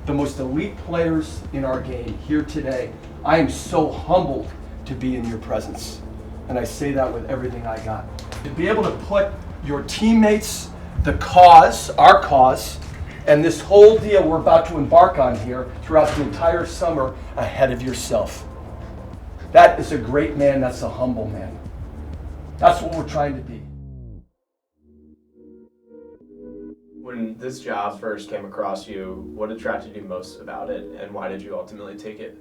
the most elite players in our game here today. I am so humbled to be in your presence. And I say that with everything I got. To be able to put your teammates, the cause, our cause, and this whole deal we're about to embark on here throughout the entire summer ahead of yourself. That is a great man, that's a humble man. That's what we're trying to be. When this job first came across you, what attracted you most about it, and why did you ultimately take it?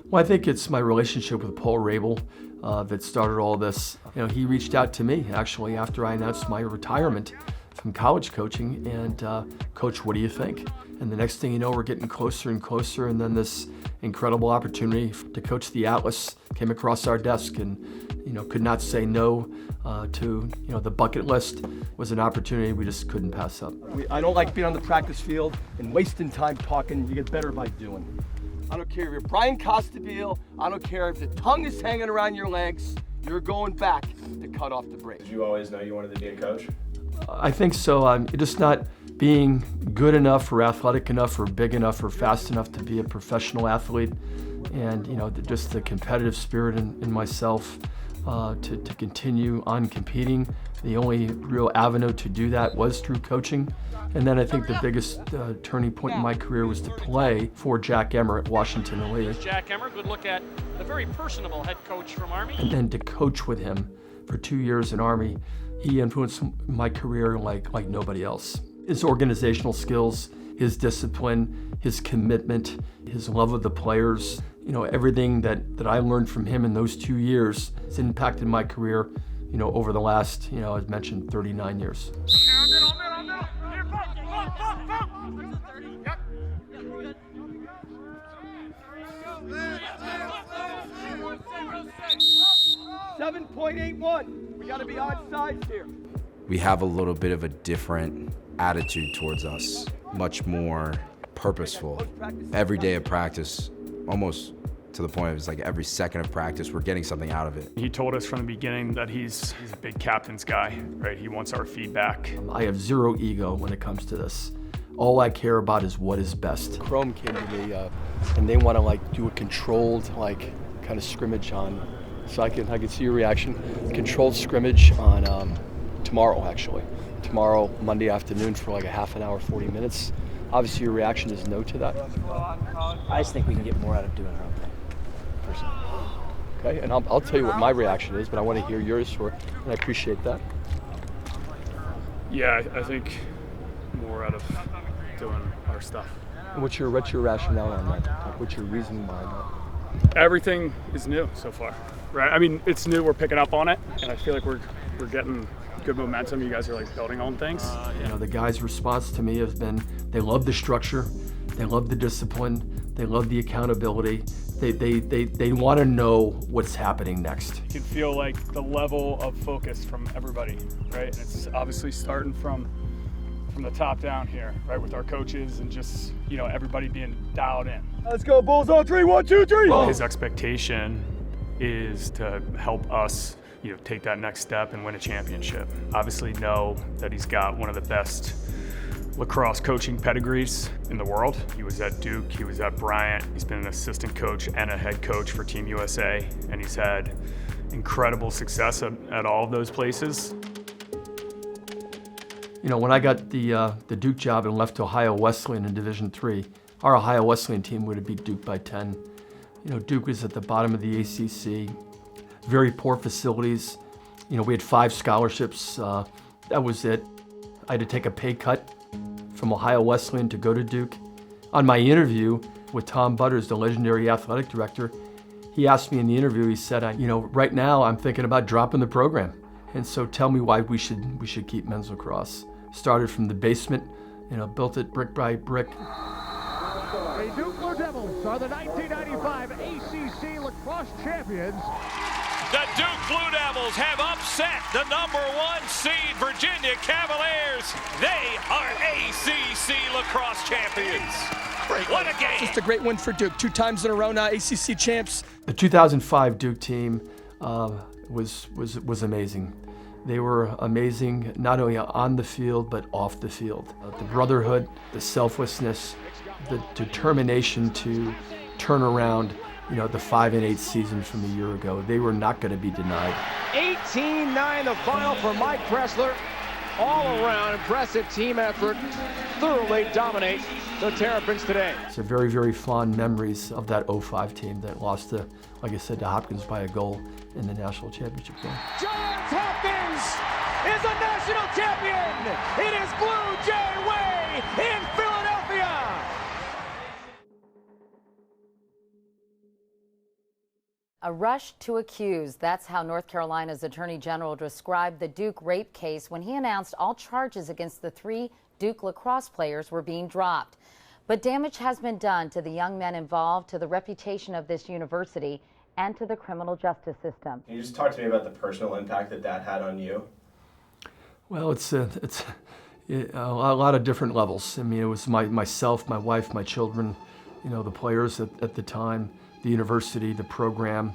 Well, I think it's my relationship with Paul Rabel that started all this. You know, he reached out to me actually after I announced my retirement from college coaching, and Coach, what do you think? And the next thing you know, we're getting closer and closer, and then this incredible opportunity to coach the Atlas came across our desk, and could not say no to the bucket list was an opportunity we just couldn't pass up. I don't like being on the practice field and wasting time talking. You get better by doing. I don't care if you're Brian Costabile. I don't care if the tongue is hanging around your legs. You're going back to cut off the break. Did you always know you wanted to be a coach? I think so. I'm just not being good enough or athletic enough or big enough or fast enough to be a professional athlete. And just the competitive spirit in myself to continue on competing. The only real avenue to do that was through coaching. And then I think the biggest turning point in my career was to play for Jack Emmer at Washington Elite. Jack Emmer, good look at the very personable head coach from Army. And then to coach with him for 2 years in Army, he influenced my career like nobody else. His organizational skills, his discipline, his commitment, his love of the players, everything that I learned from him in those 2 years has impacted my career, over the last, as mentioned, 39 years. 7.81. We got to be on sides here. We have a little bit of a different attitude towards us, much more purposeful. Every day of practice, almost to the point of it's like every second of practice, we're getting something out of it. He told us from the beginning that he's a big captain's guy, right? He wants our feedback. I have zero ego when it comes to this. All I care about is what is best. Chrome came to me and they want to do a controlled kind of scrimmage on, so I can see your reaction. Controlled scrimmage on tomorrow actually. Tomorrow, Monday afternoon for a half an hour, 40 minutes. Obviously your reaction is no to that. I just think we can get more out of doing our own thing, personally. Okay, and I'll tell you what my reaction is, but I want to hear yours, and I appreciate that. Yeah, I think more out of doing our stuff. And what's your rationale on that? What's your reasoning behind that? Everything is new so far, right? I mean, it's new, we're picking up on it, and I feel like we're getting good momentum. You guys are building on things. The guys' response to me has been, they love the structure, they love the discipline, they love the accountability. They want to know what's happening next. You can feel the level of focus from everybody, right? And it's obviously starting from the top down here, right, with our coaches and just everybody being dialed in. Let's go Bulls on 3, 1, 2, 3. His expectation is to help us take that next step and win a championship. Obviously know that he's got one of the best lacrosse coaching pedigrees in the world. He was at Duke, he was at Bryant, he's been an assistant coach and a head coach for Team USA, and he's had incredible success at all of those places. When I got the Duke job and left Ohio Wesleyan in Division III, our Ohio Wesleyan team would have beat Duke by 10. Duke was at the bottom of the ACC, very poor facilities. We had 5 scholarships, that was it. I had to take a pay cut from Ohio Wesleyan to go to Duke. On my interview with Tom Butters, the legendary athletic director, he asked me in the interview, he said, right now I'm thinking about dropping the program. And so tell me why we should keep men's lacrosse. Started from the basement, built it brick by brick. The Duke Blue Devils are the 1995 ACC lacrosse champions. The Duke Blue Devils have upset the #1 seed Virginia Cavaliers. They are ACC lacrosse champions. What a game! Just a great win for Duke. 2 times in a row now, ACC champs. The 2005 Duke team was amazing. They were amazing, not only on the field, but off the field. The brotherhood, the selflessness, the determination to turn around, the 5-8 season from a year ago. They were not going to be denied. 18-9 the final for Mike Pressler. All around impressive team effort. Thoroughly dominate the Terrapins today. It's a very, very fond memories of that 05 team that lost to, like I said, to Hopkins by a goal in the national championship game. Johns Hopkins is a national champion. It is Blue Jay Way in Philadelphia. A rush to accuse. That's how North Carolina's Attorney General described the Duke rape case when he announced all charges against the 3 Duke lacrosse players were being dropped. But damage has been done to the young men involved, to the reputation of this university, and to the criminal justice system. Can you just talk to me about the personal impact that had on you? Well, it's a lot of different levels. I mean, it was myself, my wife, my children, the players at the time, the university, the program.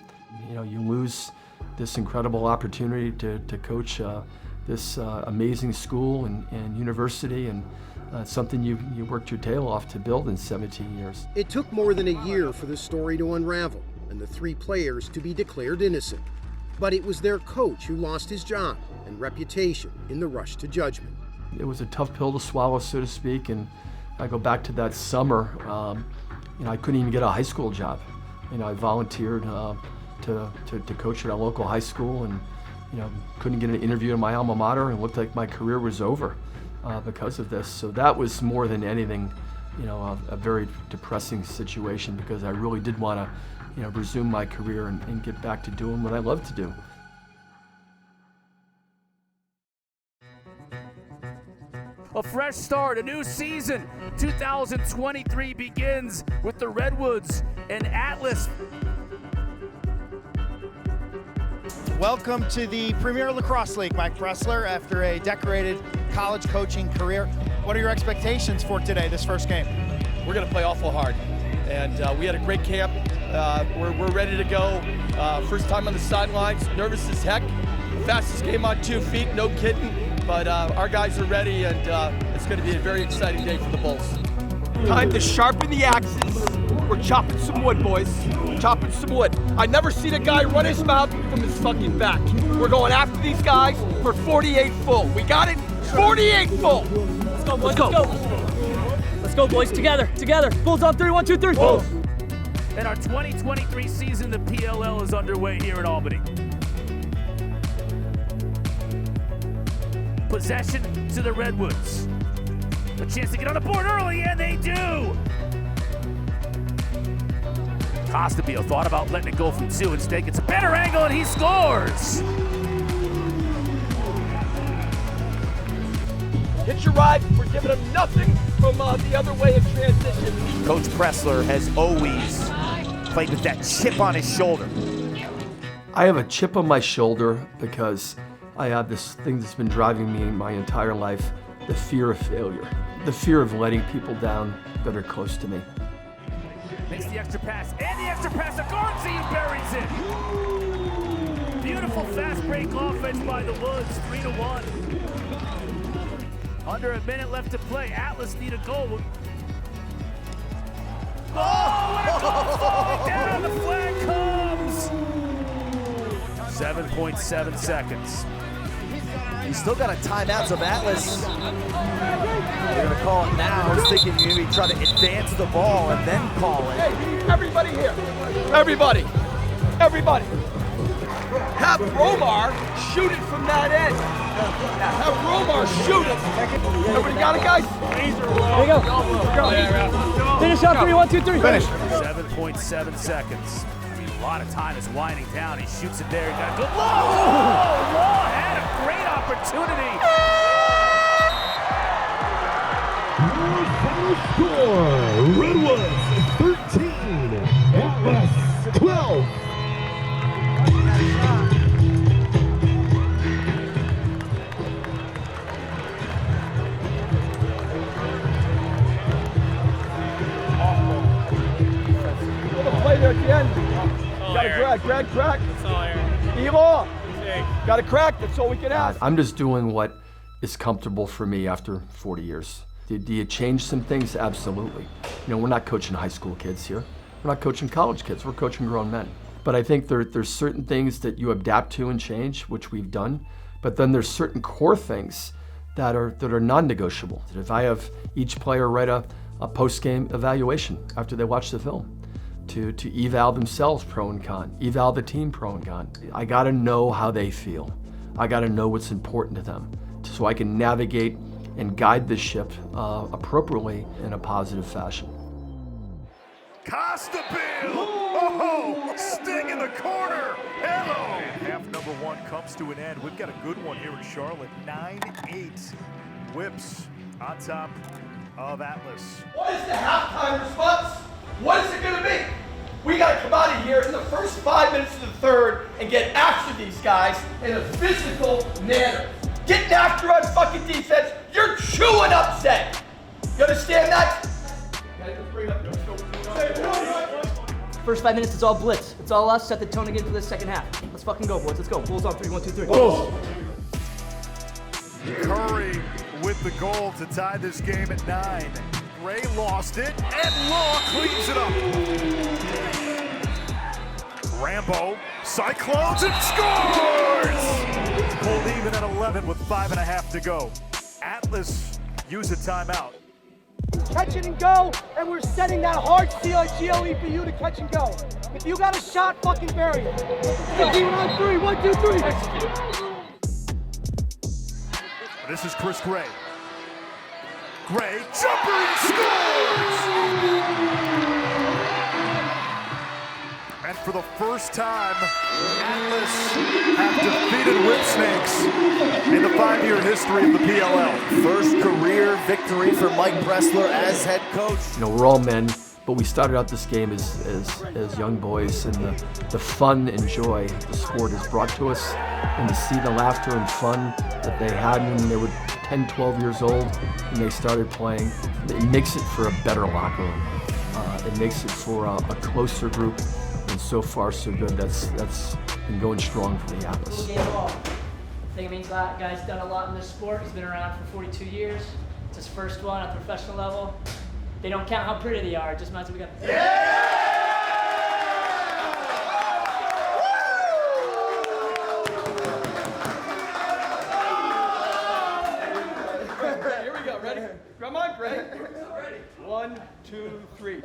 You lose this incredible opportunity to coach this amazing school and university, and something you worked your tail off to build in 17 years. It took more than a year for the story to unravel and the 3 players to be declared innocent. But it was their coach who lost his job and reputation in the rush to judgment. It was a tough pill to swallow, so to speak, and I go back to that summer. I couldn't even get a high school job. I volunteered to coach at a local high school, and couldn't get an interview in my alma mater, and it looked like my career was over because of this. So that was more than anything, a very depressing situation, because I really did want to, resume my career and get back to doing what I love to do. A fresh start, a new season. 2023 begins with the Redwoods and Atlas. Welcome to the Premier Lacrosse League, Mike Pressler, after a decorated college coaching career. What are your expectations for today, this first game? We're going to play awful hard, and we had a great camp. We're ready to go. First time on the sidelines, nervous as heck. Fastest game on 2 feet, no kidding. But our guys are ready, and it's going to be a very exciting day for the Bulls. Time to sharpen the axes. We're chopping some wood, boys. Chopping some wood. I never seen a guy run his mouth from his fucking back. We're going after these guys for 48 full. We got it? 48 full. Let's go, boys. Let's go. Let's go, boys. Together. Bulls on 3, 1, 2, 3. Bulls. And our 2023 season, the PLL, is underway here in Albany. Possession to the Redwoods. A chance to get on the board early, and they do! Costabile thought about letting it go from 2. Instead gets a better angle, and he scores! Hit your ride. We're giving them nothing from the other way of transition. Coach Pressler has always played with that chip on his shoulder. I have a chip on my shoulder because I have this thing that's been driving me my entire life, the fear of failure, the fear of letting people down that are close to me. Makes the extra pass, and the extra pass to Garnsey, and buries it. Beautiful fast break offense by the Woods, 3-1. Under a minute left to play. Atlas need a goal. Oh, and a goal falling down. The flag comes. 7.7 seconds. You still got a timeout, so Atlas, they're going to call it now. I was thinking maybe try to advance the ball and then call it. Hey, everybody here. Everybody. Have Romar shoot it from that end. Have Romar shoot it. Everybody got it, guys? There you go. Finish up 3, 1, 2, 3. Finish. 7.7 seconds. A lot of time is winding down. He shoots it there. He got a good. Law had a great opportunity. Score, Redwoods 13, Atlas 12. Play there at the end. Got a crack. That's all, Aaron. Evil. Got a crack. That's all we can ask. I'm just doing what is comfortable for me after 40 years. Do you change some things? Absolutely. We're not coaching high school kids here. We're not coaching college kids. We're coaching grown men. But I think there's certain things that you adapt to and change, which we've done. But then there's certain core things that are non-negotiable. If I have each player write a post-game evaluation after they watch the film, to eval themselves pro and con, eval the team pro and con. I gotta know how they feel. I gotta know what's important to them so I can navigate and guide the ship appropriately in a positive fashion. Costa Bill! Oh, Sting in the corner! Hello! And half number one comes to an end. We've got a good one here in Charlotte. 9-8 Whips on top of Atlas. What is the halftime response? What is it going to be? We got to come out of here in the first 5 minutes of the third and get after these guys in a physical manner. Getting after on fucking defense, you're chewing upset. You understand that? First 5 minutes, it's all blitz. It's all us, set the tone again for the second half. Let's fucking go, boys. Let's go. Bulls on 3, 1, 2, 3. Bulls. Curry with the goal to tie this game at 9. Gray lost it, and Law cleans it up. Rambo, Cyclones, and scores! Pulled even at 11 with 5.5 to go. Atlas use a timeout. Catch it and go, and we're setting that hard steel at GLE for you to catch and go. If you got a shot, fucking bury it. 15 on 3, 1, 2, 3. This is Chris Gray. Gray, jumper, and scores! And for the first time, Atlas have defeated Whipsnakes in the 5-year history of the PLL. First career victory for Mike Pressler as head coach. We're all men, but we started out this game as young boys, and the fun and joy the sport has brought to us, and to see the laughter and fun that they had when they were 10, 12 years old and they started playing, it makes it for a better locker room. It makes it for a closer group, and so far so good. That's been going strong for the Atlas. I think it means that guy's done a lot in this sport. He's been around for 42 years. It's his first one at the professional level. They don't count how pretty they are. It just means we got. Here we go. Ready? Come on, Gray. Ready. 1, 2, 3.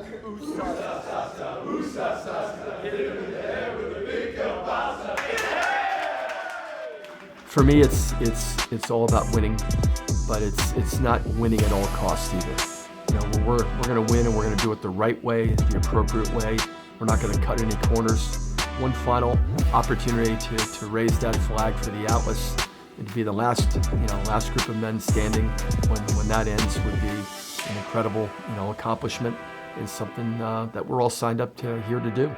For me, it's all about winning, but it's not winning at all costs either. We're going to win, and we're going to do it the right way, the appropriate way. We're not going to cut any corners. One final opportunity to raise that flag for the Atlas and to be the last group of men standing when that ends would be an incredible accomplishment and something that we're all signed up here to do.